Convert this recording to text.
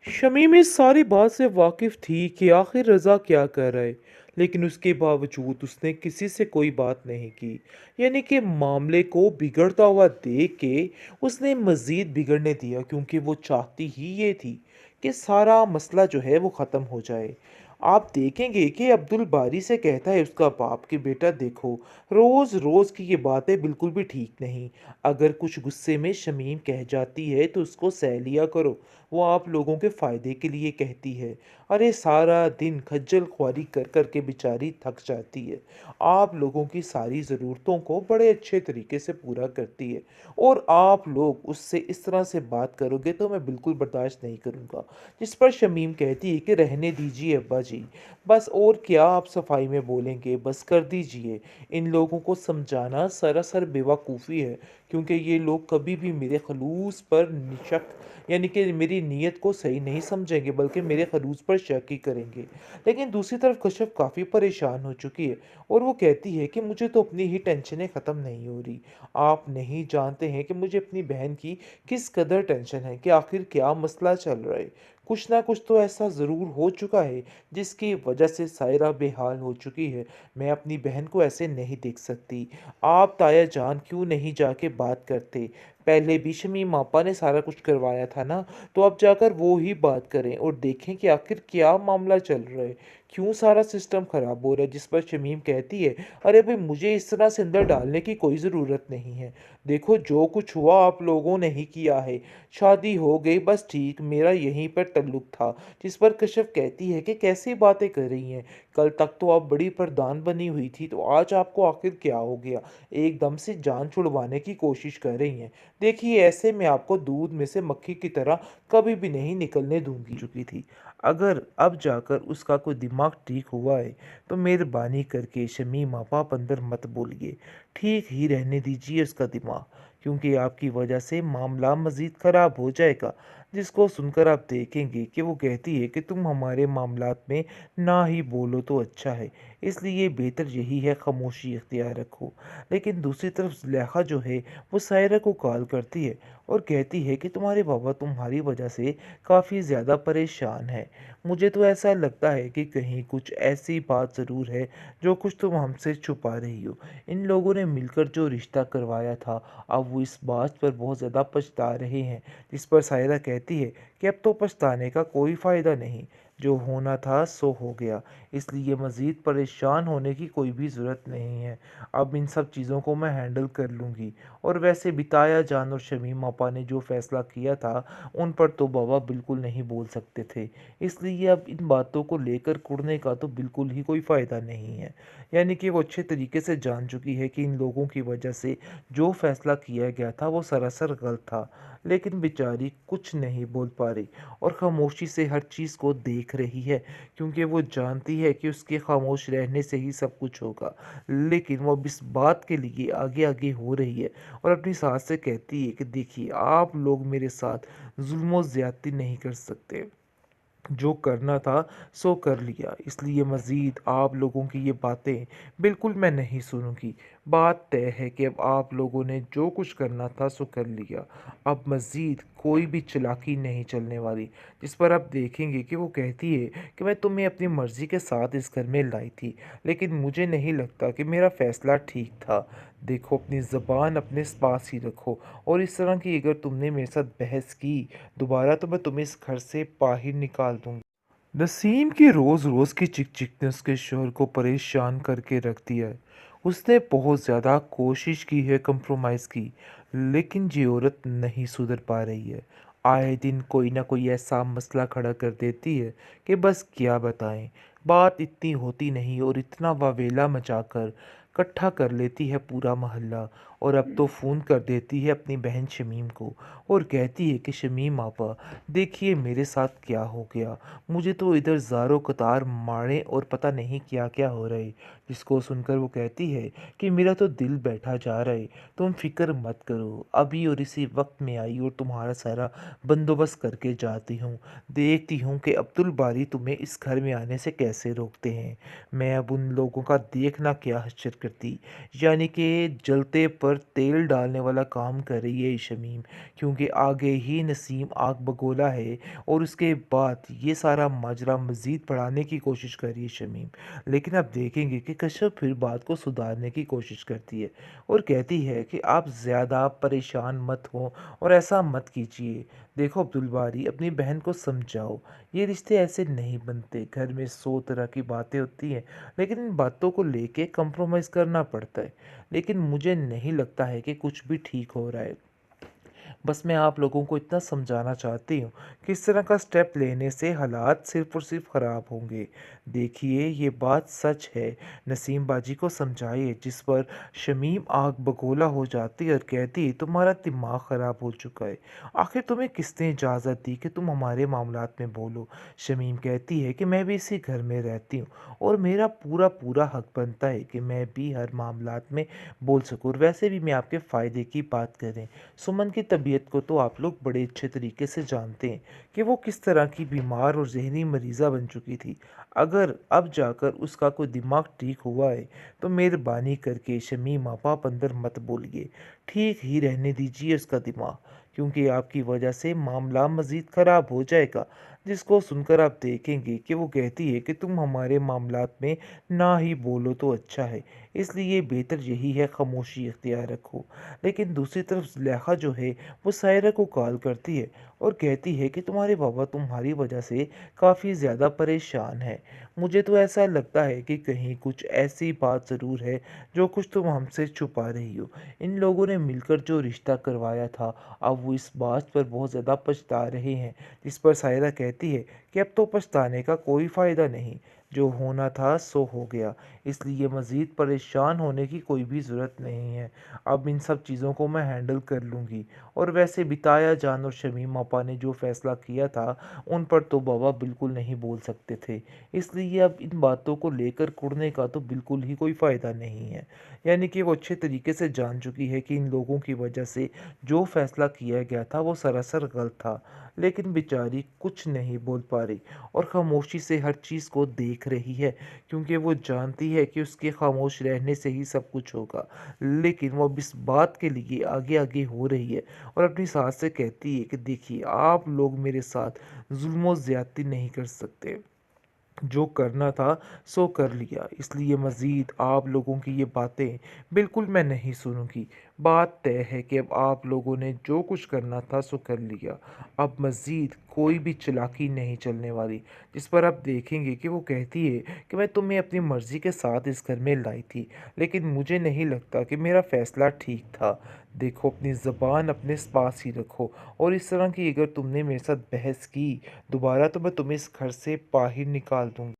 शमीम इस सारी बात से वाकिफ थी कि आखिर रज़ा क्या कर रहा है, लेकिन उसके बावजूद उसने किसी से कोई बात नहीं की। यानी कि मामले को बिगड़ता हुआ देख के उसने मज़ीद बिगड़ने दिया, क्योंकि वो चाहती ही ये थी कि सारा मसला जो है वो ख़त्म हो जाए। आप देखेंगे कि अब्दुल बारी से कहता है उसका बाप कि बेटा देखो, रोज़ रोज़ की ये बातें बिल्कुल भी ठीक नहीं। अगर कुछ गुस्से में शमीम कह जाती है तो उसको सह लिया करो, वो आप लोगों के फ़ायदे के लिए कहती है। अरे सारा दिन खज्जल ख्वारी कर कर के बेचारी थक जाती है। आप लोगों की सारी ज़रूरतों को बड़े अच्छे तरीके से पूरा करती है, और आप लोग उससे इस तरह से बात करोगे तो मैं बिल्कुल बर्दाश्त नहीं करूँगा। जिस पर शमीम कहती है कि रहने दीजिए अब्बा जी, बस और क्या आप सफाई में बोलेंगे, बस कर दीजिए। इन लोगों को समझाना सरासर बेवकूफ़ी है, क्योंकि ये लोग कभी भी मेरे खलूस पर शक, यानी कि मेरी नीयत को सही नहीं समझेंगे, बल्कि मेरे खलूस पर शक ही करेंगे। लेकिन दूसरी तरफ कश्यप काफ़ी परेशान हो चुकी है, और वो कहती है कि मुझे तो अपनी ही टेंशनें ख़त्म नहीं हो रही। आप नहीं जानते हैं कि मुझे अपनी बहन की किस कदर टेंशन है, कि आखिर क्या मसला चल रहा है। कुछ ना कुछ तो ऐसा ज़रूर हो चुका है जिसकी वजह से सायरा बेहाल हो चुकी है। मैं अपनी बहन को ऐसे नहीं देख सकती। आप ताया जान क्यों नहीं जाके बात करते? पहले भी शमीम आपा ने सारा कुछ करवाया था ना, तो अब जाकर वो ही बात करें और देखें कि आखिर क्या मामला चल रहा है, क्यों सारा सिस्टम ख़राब हो रहा है। जिस पर शमीम कहती है, अरे भाई मुझे इस तरह से अंदर डालने की कोई ज़रूरत नहीं है। देखो जो कुछ हुआ आप लोगों ने ही किया है, शादी हो गई बस ठीक, मेरा यहीं पर तल्लुक था। जिस पर कश्यप कहती है कि कैसी बातें कर रही हैं, कल तक तो आप बड़ी प्रधान बनी हुई थी, तो आज आपको आखिर क्या हो गया? एकदम से जान छुड़वाने की कोशिश कर रही हैं। देखिए ऐसे में आपको दूध में से मक्खी की तरह कभी भी नहीं निकलने दूंगी चुकी थी। अगर अब जाकर उसका कोई दिमाग ठीक हुआ है तो मेहरबानी करके शमीम आप अंदर मत बोलिए, ठीक ही रहने दीजिए उसका दिमाग, क्योंकि आपकी वजह से मामला मज़ीद ख़राब हो जाएगा। जिसको सुनकर आप देखेंगे कि वो कहती है कि तुम हमारे मामलात में ना ही बोलो तो अच्छा है, इसलिए बेहतर यही है खामोशी इख्तियार रखो। लेकिन दूसरी तरफ ज़ुलेखा जो है वो सायरा को कॉल करती है और कहती है कि तुम्हारे बाबा तुम्हारी वजह से काफ़ी ज़्यादा परेशान है। मुझे तो ऐसा लगता है कि कहीं कुछ ऐसी बात ज़रूर है जो कुछ तुम हमसे छुपा रही हो। इन लोगों ने मिलकर जो रिश्ता करवाया था, अब वो इस बात पर बहुत ज़्यादा पछता रहे हैं। जिस पर सायरा कहती है कि अब तो पछताने का कोई फ़ायदा नहीं, जो होना था सो हो गया, इसलिए मज़ीद परेशान होने की कोई भी ज़रूरत नहीं है। अब इन सब चीज़ों को मैं हैंडल कर लूँगी। और वैसे भी ताया जान और शमीम आपा ने जो फ़ैसला किया था, उन पर तो बाबा बिल्कुल नहीं बोल सकते थे, इसलिए अब इन बातों को लेकर कुढ़ने का तो बिल्कुल ही कोई फ़ायदा नहीं है। यानी कि वो अच्छे तरीके से जान चुकी है कि इन लोगों की वजह से जो फ़ैसला किया गया था वो सरासर गलत था, लेकिन बेचारी कुछ नहीं बोल पा रही और खामोशी से हर चीज़ को देख रही है, क्योंकि वो जानती है कि उसके खामोश रहने से ही सब कुछ होगा। लेकिन वो अब इस बात के लिए आगे आगे हो रही है और अपनी सास से कहती है कि देखिए आप लोग मेरे साथ जुल्म ज़्यादती नहीं कर सकते, जो करना था सो कर लिया, इसलिए मज़ीद आप लोगों की ये बातें बिल्कुल मैं नहीं सुनूंगी। बात तय है कि अब आप लोगों ने जो कुछ करना था सो कर लिया, अब मज़ीद कोई भी चालाकी नहीं चलने वाली। जिस पर आप देखेंगे कि वो कहती है कि मैं तुम्हें अपनी मर्ज़ी के साथ इस घर में लाई थी, लेकिन मुझे नहीं लगता कि मेरा फ़ैसला ठीक था। देखो अपनी ज़बान अपने पास ही रखो, और इस तरह की अगर तुमने मेरे साथ बहस की दोबारा तो मैं तुम्हें इस घर से बाहर निकाल दूंगी। नसीम की रोज़ रोज़ की चिक चिक ने उसके शोहर को परेशान करके रख दिया है। उसने बहुत ज़्यादा कोशिश की है कंप्रोमाइज़ की, लेकिन ये औरत नहीं सुधर पा रही है। आए दिन कोई ना कोई ऐसा मसला खड़ा कर देती है कि बस क्या बताएं। बात इतनी होती नहीं और इतना वावेला मचाकर इकट्ठा कर लेती है पूरा मोहल्ला, और अब तो फ़ोन कर देती है अपनी बहन शमीम को और कहती है कि शमीम आपा देखिए मेरे साथ क्या हो गया, मुझे तो इधर ज़ारों कतार मारे और पता नहीं क्या क्या हो रहा है। जिसको सुनकर वो कहती है कि मेरा तो दिल बैठा जा रहा है, तुम फिक्र मत करो, अभी और इसी वक्त में आई और तुम्हारा सारा बंदोबस्त करके जाती हूँ। देखती हूँ कि अब्दुल बारी तुम्हें इस घर में आने से कैसे रोकते हैं। मैं अब उन लोगों का देखना क्या हश्र करती, यानी कि जलते पर तेल डालने वाला काम कर रही है ये शमीम, क्योंकि आगे ही नसीम आग बगोला है और उसके बाद ये सारा माजरा मज़ीद बढ़ाने की कोशिश कर रही है शमीम। लेकिन आप देखेंगे कि कश्यप फिर बात को सुधारने की कोशिश करती है और कहती है कि आप ज़्यादा परेशान मत हो और ऐसा मत कीजिए। देखो अब्दुल बारी, अपनी बहन को समझाओ, ये रिश्ते ऐसे नहीं बनते। घर में 100 तरह की बातें होती हैं, लेकिन इन बातों को लेके कंप्रोमाइज़ करना पड़ता है। लेकिन मुझे नहीं लगता है कि कुछ भी ठीक हो रहा है। बस मैं आप लोगों को इतना समझाना चाहती हूँ कि इस तरह का स्टेप लेने से हालात सिर्फ़ और सिर्फ़ ख़राब होंगे। देखिए, ये बात सच है, नसीम बाजी को समझाइए। जिस पर शमीम आग बगोला हो जाती है और कहती है, तुम्हारा दिमाग ख़राब हो चुका है। आखिर तुम्हें किसने इजाज़त दी कि तुम हमारे मामलात में बोलो? शमीम कहती है कि मैं भी इसी घर में रहती हूँ और मेरा पूरा पूरा हक बनता है कि मैं भी हर मामलात में बोल सकूँ। और वैसे भी मैं आपके फ़ायदे की बात करें, सुमन की तबीयत को तो आप लोग बड़े अच्छे तरीके से जानते हैं कि वो किस तरह की बीमार और ज़हनी मरीज़ा बन चुकी थी। अगर अब जाकर उसका कोई दिमाग ठीक हुआ है, तो मेहरबानी करके शमीम आप अंदर मत बोलिए। ठीक ही रहने दीजिए उसका दिमाग, क्योंकि आपकी वजह से मामला मज़ीद ख़राब हो जाएगा। जिसको सुनकर आप देखेंगे कि वो कहती है कि तुम हमारे मामलात में ना ही बोलो तो अच्छा है, इसलिए बेहतर यही है खामोशी इख्तियार रखो। लेकिन दूसरी तरफ ज़ुलेखा जो है, वो सायरा को कॉल करती है और कहती है कि तुम्हारे बाबा तुम्हारी वजह से काफ़ी ज़्यादा परेशान हैं। मुझे तो ऐसा लगता है कि कहीं कुछ ऐसी बात ज़रूर है जो कुछ तुम हमसे छुपा रही हो। इन लोगों ने मिलकर जो रिश्ता करवाया था, अब वो इस बात पर बहुत ज़्यादा पछता रहे हैं। जिस पर सायरा कहती है कि अब तो पछताने का कोई फ़ायदा नहीं, जो होना था सो हो गया, इसलिए मज़ीद परेशान होने की कोई भी ज़रूरत नहीं है। अब इन सब चीज़ों को मैं हैंडल कर लूँगी। और वैसे भी ताया जान और शमीम आपा ने जो फ़ैसला किया था, उन पर तो बाबा बिल्कुल नहीं बोल सकते थे। इसलिए अब इन बातों को लेकर कुढ़ने का तो बिल्कुल ही कोई फ़ायदा नहीं है। यानी कि वो अच्छे तरीके से जान चुकी है कि इन लोगों की वजह से जो फ़ैसला किया गया था वो सरासर गलत था। लेकिन बेचारी कुछ नहीं बोल पा रही और खामोशी से हर चीज़ को देख रही है, क्योंकि वो जानती है कि उसके खामोश रहने से ही सब कुछ होगा। लेकिन वो अब इस बात के लिए आगे-आगे हो रही है और अपनी सास से कहती है कि देखिए, आप लोग मेरे साथ ज़ुल्म और ज़्यादती नहीं कर सकते। जो करना था सो कर लिया, इसलिए मज़ीद आप लोगों की ये बातें बिल्कुल मैं नहीं सुनूँगी। बात तय है कि अब आप लोगों ने जो कुछ करना था सो कर लिया। अब मज़ीद कोई भी चालाकी नहीं चलने वाली। जिस पर आप देखेंगे कि वो कहती है कि मैं तुम्हें अपनी मर्ज़ी के साथ इस घर में लाई थी, लेकिन मुझे नहीं लगता कि मेरा फ़ैसला ठीक था। देखो, अपनी ज़बान अपने पास ही रखो और इस तरह की अगर तुमने मेरे साथ बहस की दोबारा, तो मैं तुम्हें इस घर से बाहर निकाल दूँगी।